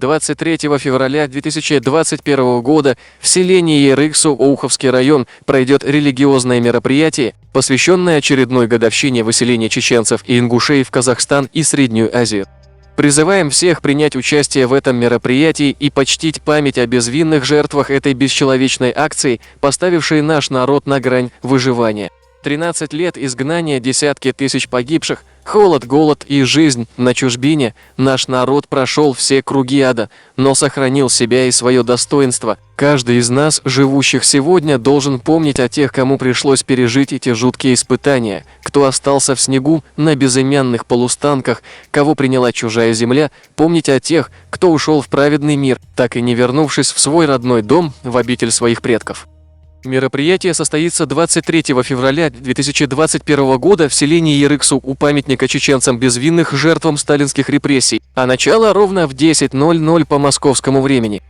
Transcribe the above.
23 февраля 2021 года в селении Ерыксу, Оуховский район, пройдет религиозное мероприятие, посвященное очередной годовщине выселения чеченцев и ингушей в Казахстан и Среднюю Азию. Призываем всех принять участие в этом мероприятии и почтить память о безвинных жертвах этой бесчеловечной акции, поставившей наш народ на грань выживания. 13 лет изгнания, десятки тысяч погибших, холод, голод и жизнь на чужбине. Наш народ прошел все круги ада, но сохранил себя и свое достоинство. Каждый из нас, живущих сегодня, должен помнить о тех, кому пришлось пережить эти жуткие испытания, кто остался в снегу на безымянных полустанках, кого приняла чужая земля, помнить о тех, кто ушел в праведный мир, так и не вернувшись в свой родной дом, в обитель своих предков. Мероприятие состоится 23 февраля 2021 года в селении Ерыксу у памятника чеченцам безвинных жертвам сталинских репрессий, а начало ровно в 10:00 по московскому времени.